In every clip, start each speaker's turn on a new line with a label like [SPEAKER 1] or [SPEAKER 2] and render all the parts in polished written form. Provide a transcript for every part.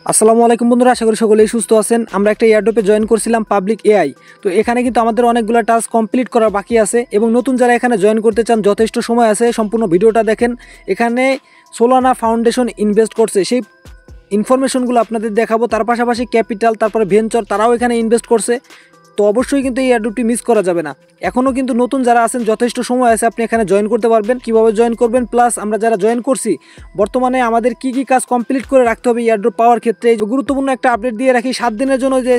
[SPEAKER 1] আসসালামু আলাইকুম বন্ধুরা, আশা করি সকলেই সুস্থ আছেন। আমরা একটা এয়ারড্রপে জয়েন করছিলাম পাবলিক এআই। তো এখানে কিন্তু আমাদের অনেকগুলো টাস্ক কমপ্লিট করার বাকি আছে এবং নতুন যারা এখানে জয়েন করতে চান যথেষ্ট সময় আছে। সম্পূর্ণ ভিডিওটা দেখেন। এখানে সোলানা ফাউন্ডেশন ইনভেস্ট করছে, সেই ইনফরমেশনগুলো আপনাদের দেখাবো। তার পাশাপাশি ক্যাপিটাল, তারপরে ভেঞ্চার, তারাও এখানে ইনভেস্ট করছে। তো অবশ্যই কিন্তু এই এয়ারড্রপটি মিস করা যাবে না। এখনও কিন্তু নতুন যারা আছেন যথেষ্ট সময় আছে, আপনি এখানে জয়েন করতে পারবেন। কিভাবে জয়েন করবেন, প্লাস আমরা যারা জয়েন করছি বর্তমানে আমাদের কি কি কাজ কমপ্লিট করে রাখতে হবে এয়ারড্রপ পাওয়ার ক্ষেত্রে, এই গুরুত্বপূর্ণ একটা আপডেট দিয়ে রাখি। 7 দিনের জন্য যে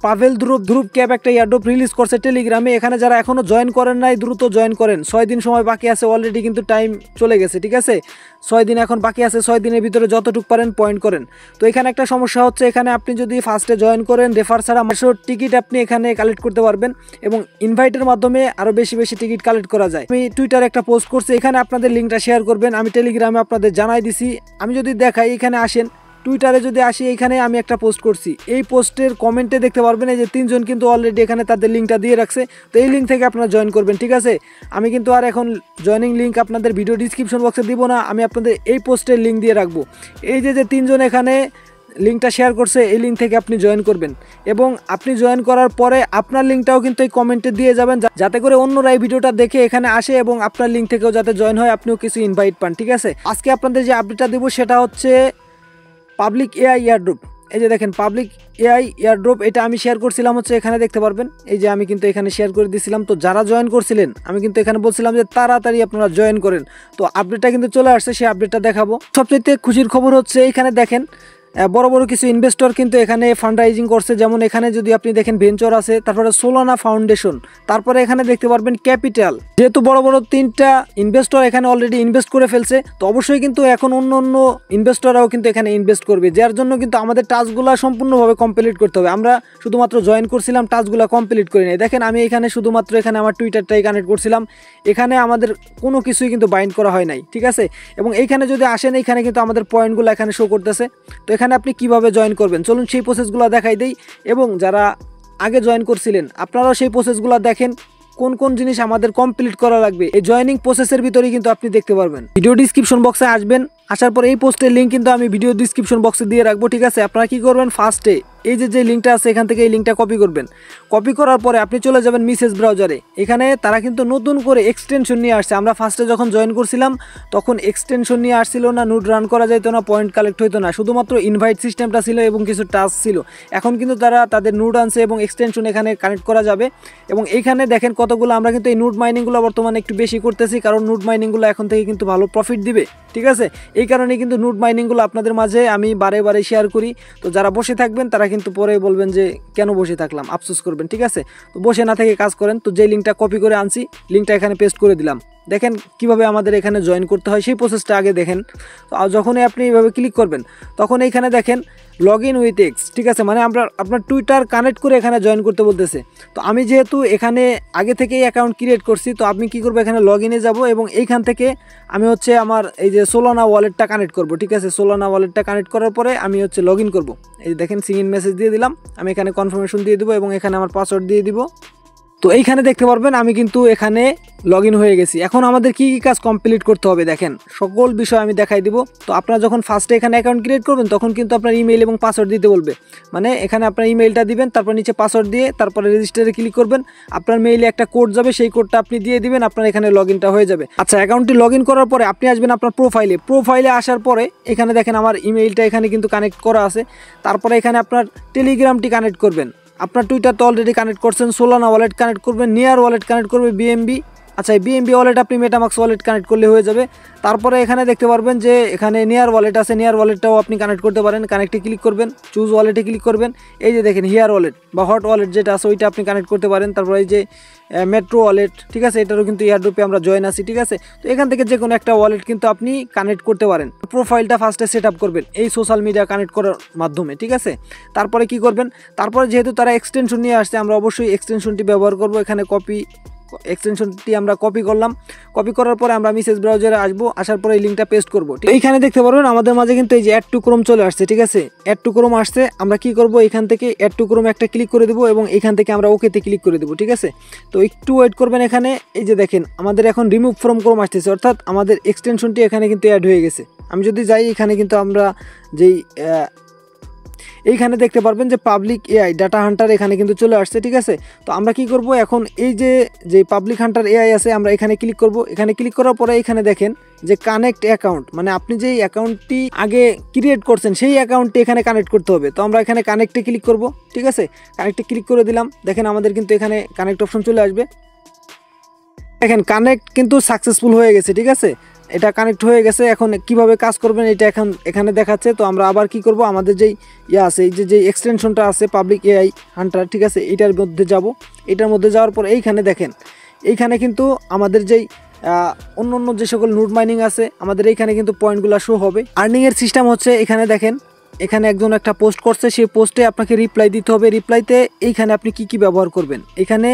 [SPEAKER 1] পাভেল ধ্রুব ক্যাব একটা এয়ারড্রপ রিলিজ করছে টেলিগ্রামে। এখানে যারা এখনও জয়েন করেন নাই দ্রুত জয়েন করেন। 6 দিন সময় বাকি আছে, অলরেডি কিন্তু টাইম চলে গেছে, ঠিক আছে। 6 দিন এখন বাকি আছে, 6 দিনের ভিতরে যতটুকু পারেন পয়েন্ট করেন। তো এখানে একটা সমস্যা হচ্ছে, এখানে আপনি যদি ফার্স্টে জয়েন করেন রেফার ছাড়া 500 টিকিট আপনি এখানে কালেক্ট করতে পারবেন এবং ইনভাইটের মাধ্যমে আরও বেশি টিকিট কালেক্ট করা যায়। আমি টুইটারে একটা পোস্ট করছি, এখানে আপনাদের লিঙ্কটা শেয়ার করবেন। আমি টেলিগ্রামে আপনাদের জানাই দিছি। আমি যদি দেখাই, এখানে আসেন, টুইটারে যদি আসি, এখানে আমি একটা পোস্ট করছি। এই পোস্টের কমেন্টে দেখতে পারবেন এই যে 3 জন কিন্তু অলরেডি এখানে তাদের লিঙ্কটা দিয়ে রাখছে। তো এই লিঙ্ক থেকে আপনারা জয়েন করবেন, ঠিক আছে। আমি কিন্তু আর এখন জয়েনিং লিঙ্ক আপনাদের ভিডিও ডিসক্রিপশন বক্সে দিব না, আমি আপনাদের এই পোস্টের লিঙ্ক দিয়ে রাখবো। এই যে 3 জন এখানে লিঙ্কটা শেয়ার করছে, এই লিঙ্ক থেকে আপনি জয়েন করবেন এবং আপনি জয়েন করার পরে আপনার লিঙ্কটাও কিন্তু এই কমেন্টে দিয়ে যাবেন, যাতে করে অন্যরা এই ভিডিওটা দেখে এখানে আসে এবং আপনার লিঙ্ক থেকেও যাতে জয়েন হয়, আপনিও কিছু ইনভাইট পান, ঠিক আছে। আজকে আপনাদের যে আপডেটটা দেবো সেটা হচ্ছে পাবলিক এআই এয়ারড্রপ। এই যে দেখেন পাবলিক এআই এয়ারড্রপ, এটা আমি শেয়ার করছিলাম হচ্ছে, এখানে দেখতে পারবেন। এই যে আমি কিন্তু এখানে শেয়ার করে দিয়েছিলাম। তো যারা জয়েন করছিলেন আমি কিন্তু এখানে বলছিলাম যে তাড়াতাড়ি আপনারা জয়েন করেন। তো আপডেটটা কিন্তু চলে আসছে, সেই আপডেটটা দেখাবো। সবচেয়ে খুশির খবর হচ্ছে এখানে দেখেন বড় বড় কিছু ইনভেস্টর কিন্তু এখানে ফান্ড রাইজিং করছে। যেমন এখানে যদি আপনি দেখেন ভেঞ্চার আছে, তারপরে সোলানা ফাউন্ডেশন, তারপরে এখানে দেখতে পারবেন ক্যাপিটাল। যেহেতু বড় বড় 3টা ইনভেস্টর এখানে অলরেডি ইনভেস্ট করে ফেলছে, তো অবশ্যই কিন্তু এখন অন্য ইনভেস্টররাও কিন্তু এখানে ইনভেস্ট করবে, যার জন্য কিন্তু আমাদের টাস্কগুলো সম্পূর্ণভাবে কমপ্লিট করতে হবে। আমরা শুধুমাত্র জয়েন করছিলাম, টাস্কগুলো কমপ্লিট করি নাই। দেখেন আমি এখানে শুধুমাত্র এখানে আমার টুইটারটাই কানেক্ট করছিলাম, এখানে আমাদের কোনো কিছুই কিন্তু বাইন্ড করা হয় নাই, ঠিক আছে। এবং এইখানে যদি আসেন, এইখানে কিন্তু আমাদের পয়েন্টগুলো এখানে শো করতেছে। তো এখানে আপনি কিভাবে জয়েন করবেন চলুন সেই প্রসেসগুলো দেখাই দেই। এবং যারা আগে জয়েন করছিলেন আপনারাও সেই প্রসেসগুলো দেখেন, কোন কোন জিনিস আমাদের কমপ্লিট করা লাগবে এই জয়েনিং প্রসেসের ভিতরেই কিন্তু আপনি দেখতে পারবেন। ভিডিও ডিসক্রিপশন বক্সে আসবেন, আসার পর এই পোস্টের লিঙ্ক কিন্তু আমি ভিডিও ডিসক্রিপশন বক্সে দিয়ে রাখবো, ঠিক আছে। আপনারা কি করবেন, ফার্স্টে এই যে লিঙ্কটা আছে এখান থেকে এই লিঙ্কটা কপি করবেন। কপি করার পরে আপনি চলে যাবেন মেসেজ ব্রাউজারে। এখানে তারা কিন্তু নতুন করে এক্সটেনশন নিয়ে আসছে। আমরা ফার্স্টে যখন জয়েন করছিলাম তখন এক্সটেনশন নিয়ে আসছিল না, নোট রান করা যেত না, পয়েন্ট কালেক্ট হইতো না, শুধুমাত্র ইনভাইট সিস্টেমটা ছিল এবং কিছু টাস্ক ছিল। এখন কিন্তু তারা তাদের নোট আনছে এবং এক্সটেনশন এখানে কানেক্ট করা যাবে। এবং এইখানে দেখেন কতগুলো, আমরা কিন্তু এই নোট মাইনিংগুলো বর্তমানে একটু বেশি করতেছি, কারণ নোট মাইনিংগুলো এখন থেকে কিন্তু ভালো প্রফিট দিবে, ঠিক আছে। এই কারণে কিন্তু নোট মাইনিংগুলো আপনাদের মাঝে আমি বারে বারে শেয়ার করি। তো যারা বসে থাকবেন তারা কিন্তু পরে বলবেন যে কেন বসে থাকলাম, আফসোস করবেন, ঠিক আছে। তো বসে না থেকে কাজ করেন। তো যে লিঙ্কটা কপি করে আনছি, লিঙ্কটা এখানে পেস্ট করে দিলাম। দেখেন কিভাবে আমাদের এখানে জয়েন করতে হয়, সেই প্রসেসটা আগে দেখেন। তো যখনই আপনি এইভাবে ক্লিক করবেন তখন এইখানে দেখেন লগ ইন উইথ এক্স, ঠিক আছে, মানে আপনার টুইটার কানেক্ট করে এখানে জয়েন করতে বলতেছে। তো আমি যেহেতু এখানে আগে থেকেই অ্যাকাউন্ট ক্রিয়েট করছি, তো আপনি কি করবো, এখানে লগ ইনে যাবো এবং এইখান থেকে আমি হচ্ছে আমার এই যে সোলানা ওয়ালেটটা কানেক্ট করব, ঠিক আছে। সোলানা ওয়ালেটটা কানেক্ট করার পরে আমি হচ্ছে লগ ইন করবো। এই দেখেন সিং ইন মেসেজ দিয়ে দিলাম, আমি এখানে কনফার্মেশন দিয়ে দিব এবং এখানে আমার পাসওয়ার্ড দিয়ে দিব। তো এইখানে দেখতে পারবেন আমি কিন্তু এখানে লগ ইন হয়ে গেছি। এখন আমাদের কি কি কাজ কমপ্লিট করতে হবে দেখেন, সকল বিষয় আমি দেখাই দিব। তো আপনারা যখন ফার্স্টে এখানে অ্যাকাউন্ট ক্রিয়েট করবেন তখন কিন্তু আপনার ইমেইল এবং পাসওয়ার্ড দিতে বলবে। মানে এখানে আপনার ইমেইলটা দিবেন, তারপর নিচে পাসওয়ার্ড দিয়ে তারপরে রেজিস্টারে ক্লিক করবেন। আপনার মেইলে একটা কোড যাবে, সেই কোডটা আপনি দিয়ে দিবেন, আপনার এখানে লগ ইনটা হয়ে যাবে। আচ্ছা, অ্যাকাউন্টটি লগ ইন করার পরে আপনি আসবেন আপনার প্রোফাইলে আসার পরে এখানে দেখেন আমার ইমেইলটা এখানে কিন্তু কানেক্ট করা আছে। তারপরে এখানে আপনার টেলিগ্রামটি কানেক্ট করবেন। আপনার টুইটার তো অলরেডি কানেক্ট করছেন, সোলানা ওয়ালেট কানেক্ট করবেন, নিয়ার ওয়ালেট কানেক্ট করবে, বিএমবি। আচ্ছা, এই বিএমবি ওয়ালেট আপনি মেটামাক্স ওয়ালেট কানেক্ট করলে হয়ে যাবে। তারপরে এখানে দেখতে পারবেন যে এখানে নিয়ার ওয়ালেট আছে, নিয়ার ওয়ালেটটাও আপনি কানেক্ট করতে পারেন। কানেক্টে ক্লিক করবেন, চুজ ওয়ালেটে ক্লিক করবেন। এই যে দেখেন হিয়ার ওয়ালেট বা হট ওয়ালেট যেটা আছে ওইটা আপনি কানেক্ট করতে পারেন। তারপরে এই যে মেট্রো ওয়ালেট, ঠিক আছে, এটারও কিন্তু এয়ারড্রপে আমরা জয়েন আছি, ঠিক আছে। তো এখান থেকে যে কোনো একটা ওয়ালেট কিন্তু আপনি কানেক্ট করতে পারেন। প্রোফাইলটা ফার্স্টে সেট আপ করবেন এই সোশ্যাল মিডিয়া কানেক্ট করার মাধ্যমে, ঠিক আছে। তারপরে কি করবেন, তারপরে যেহেতু তারা এক্সটেনশন নিয়ে আসছে আমরা অবশ্যই এক্সটেনশনটি ব্যবহার করব। এখানে এক্সটেনশনটি আমরা কপি করলাম। কপি করার পরে আমরা মেসেজ ব্রাউজারে আসবো, আসার পরে এই লিঙ্কটা পেস্ট করবো। এইখানে দেখতে পারবেন আমাদের মাঝে কিন্তু এই যে অ্যাড টু ক্রোম চলে আসছে, ঠিক আছে। অ্যাড টু ক্রোম আসছে, আমরা কি করব, এখান থেকে অ্যাড টু ক্রোম একটা ক্লিক করে দেবো এবং এখান থেকে আমরা ওকেতে ক্লিক করে দেবো, ঠিক আছে। তো একটু ওয়েট করবেন। এখানে এই যে দেখেন আমাদের এখন রিমুভ ফ্রম ক্রোম আসতেছে, অর্থাৎ আমাদের এক্সটেনশনটি এখানে কিন্তু অ্যাড হয়ে গেছে। আমি যদি যাই, এখানে কিন্তু আমরা যেই এইখানে দেখতে পারবেন যে পাবলিক এআই ডাটা হান্টার এখানে কিন্তু চলে আসছে, ঠিক আছে। তো আমরা কি করব এখন, এই যে পাবলিক হান্টার এআই আছে আমরা এখানে ক্লিক করব। এখানে ক্লিক করার পরে এখানে দেখেন যে কানেক্ট অ্যাকাউন্ট, মানে আপনি যেই অ্যাকাউন্টটি আগে ক্রিয়েট করছেন সেই অ্যাকাউন্টটি এখানে কানেক্ট করতে হবে। তো আমরা এখানে কানেক্টে ক্লিক করব, ঠিক আছে। কানেক্টে ক্লিক করে দিলাম, দেখেন আমাদের কিন্তু এখানে কানেক্ট অপশন চলে আসবে। দেখেন কানেক্ট কিন্তু সাকসেসফুল হয়ে গেছে, ঠিক আছে, এটা কানেক্ট হয়ে গেছে। এখন কিভাবে কাজ করবেন এটা এখানে দেখাচ্ছে। তো আমরা আবার কি করব, আমাদের যেই আছে এই যে এক্সটেনশনটা আছে পাবলিক এআই হান্টার, ঠিক আছে, এটার মধ্যে যাব। এটার মধ্যে যাওয়ার পর এইখানে দেখেন, এইখানে কিন্তু আমাদের যেই অন্য যে সকল নোড মাইনিং আছে আমাদের এইখানে কিন্তু পয়েন্টগুলো শো হবে। আর্নিংয়ের সিস্টেম হচ্ছে এখানে দেখেন, এখানে একজন একটা পোস্ট করছে, সেই পোস্টে আপনাকে রিপ্লাই দিতে হবে। রিপ্লাইতে এইখানে আপনি কি ব্যবহার করবেন, এখানে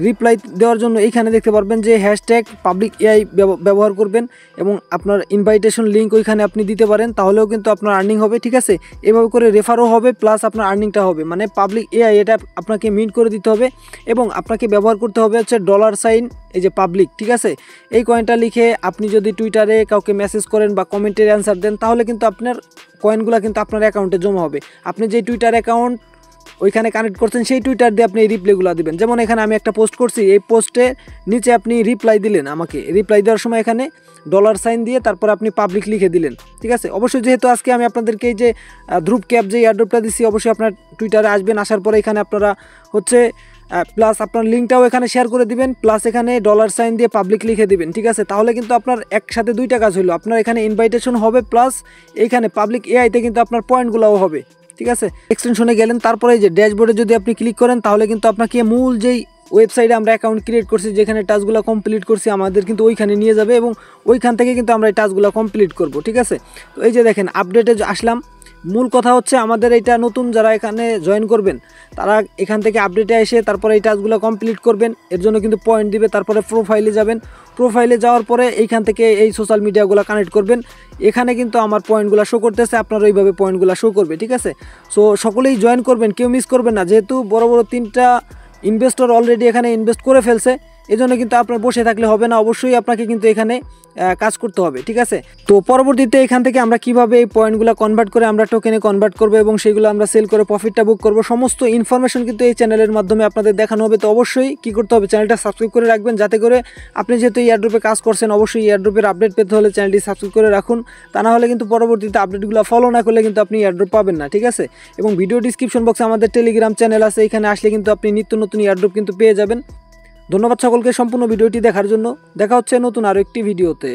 [SPEAKER 1] রিপ্লাই দেওয়ার জন্য এইখানে দেখতে পারবেন যে হ্যাশট্যাগ পাবলিক এআই ব্যবহার করবেন এবং আপনার ইনভাইটেশন লিঙ্ক ওইখানে আপনি দিতে পারেন, তাহলেও কিন্তু আপনার আর্নিং হবে, ঠিক আছে। এভাবে করে রেফারও হবে প্লাস আপনার আর্নিংটা হবে। মানে পাবলিক এআই এটা আপনাকে মিন্ট করে দিতে হবে এবং আপনাকে ব্যবহার করতে হবে হচ্ছে $, এই যে পাবলিক, ঠিক আছে। এই কয়েনটা লিখে আপনি যদি টুইটারে কাউকে মেসেজ করেন বা কমেন্টের অ্যান্সার দেন, তাহলে কিন্তু আপনার কয়েনগুলো কিন্তু আপনার অ্যাকাউন্টে জমা হবে। আপনি যে টুইটার অ্যাকাউন্ট ওইখানে কানেক্ট করছেন সেই টুইটার দিয়ে আপনি এই রিপ্লাইগুলো দিবেন। যেমন এখানে আমি একটা পোস্ট করছি, এই পোস্টে নিচে আপনি রিপ্লাই দিলেন, আমাকে রিপ্লাই দেওয়ার সময় এখানে $, দিয়ে তারপর আপনি পাবলিক লিখে দিলেন, ঠিক আছে। অবশ্যই যেহেতু আজকে আমি আপনাদেরকে এই যে ধ্রুব ক্যাপ যে এয়ারড্রপটা দিচ্ছি, অবশ্যই আপনার টুইটারে আসবেন, আসার পরে এখানে আপনারা হচ্ছে প্লাস আপনার লিঙ্কটাও এখানে শেয়ার করে দিবেন, প্লাস এখানে $, দিয়ে পাবলিক লিখে দিবেন, ঠিক আছে। তাহলে কিন্তু আপনার একসাথে দুইটা কাজ হলো, আপনার এখানে ইনভাইটেশন হবে প্লাস এইখানে পাবলিক এআইতে কিন্তু আপনার পয়েন্টগুলোও হবে, ঠিক আছে। এক্সটেনশনে গেলেন, তারপরে এই যে ড্যাশবোর্ডে যদি আপনি ক্লিক করেন, তাহলে কিন্তু আপনাকে মূল যেই ওয়েবসাইটে আমরা অ্যাকাউন্ট ক্রিয়েট করছি, যেখানে টাস্কগুলো কমপ্লিট করছি, আমাদের কিন্তু ওইখানে নিয়ে যাবে এবং ওইখান থেকে কিন্তু আমরা এই টাস্কগুলো কমপ্লিট করব, ঠিক আছে। তো এই যে দেখেন আপডেটে আসলাম। মূল কথা হচ্ছে আমাদের এইটা নতুন যারা এখানে জয়েন করবেন তারা এখান থেকে আপডেটে এসে তারপরে এই টাস্কগুলো কমপ্লিট করবেন, এর জন্য কিন্তু পয়েন্ট দিবে। তারপরে প্রোফাইলে যাবেন, প্রোফাইলে যাওয়ার পরে এইখান থেকে এই সোশ্যাল মিডিয়াগুলো কানেক্ট করবেন। এখানে কিন্তু আমার পয়েন্টগুলো শো করতেছে, আপনার ওইভাবে পয়েন্টগুলো শো করবে, ঠিক আছে। সো সকলেই জয়েন করবেন, কেউ মিস করবেন না, যেহেতু বড় বড় 3টা ইনভেস্টর অলরেডি এখানে ইনভেস্ট করে ফেলছে, এজন্য কিন্তু আপনার বসে থাকলে হবে না, অবশ্যই আপনাকে কিন্তু এখানে কাজ করতে হবে, ঠিক আছে। তো পরবর্তীতে এখান থেকে আমরা কিভাবে এই পয়েন্টগুলো কনভার্ট করে আমরা টোকেনে কনভার্ট করব এবং সেগুলো আমরা সেল করে প্রফিটটা বুক করব, সমস্ত ইনফরমেশন কিন্তু এই চ্যানেলের মাধ্যমে আপনাদের দেখানো হবে। তো অবশ্যই কি করতে হবে, চ্যানেলটা সাবস্ক্রাইব করে রাখবেন, যাতে করে আপনি যেহেতু এয়ারড্রপে কাজ করছেন, অবশ্যই এয়ারড্রপের আপডেট পেতে হলে চ্যানেলটি সাবস্ক্রাইব করে রাখুন। তা না হলে কিন্তু পরবর্তীতে আপডেটগুলো ফলো না করলে কিন্তু আপনি এয়ারড্রপ পাবেন না, ঠিক আছে। এবং ভিডিও ডিসক্রিপশন বক্সে আমাদের টেলিগ্রাম চ্যানেল আছে, এখানে আসলে কিন্তু আপনি নিত্য নতুন এয়ারড্রপ কিন্তু পেয়ে যাবেন। ধন্যবাদ সকলকে সম্পূর্ণ ভিডিওটি দেখার জন্য। দেখা হচ্ছে নতুন আরও একটি ভিডিওতে।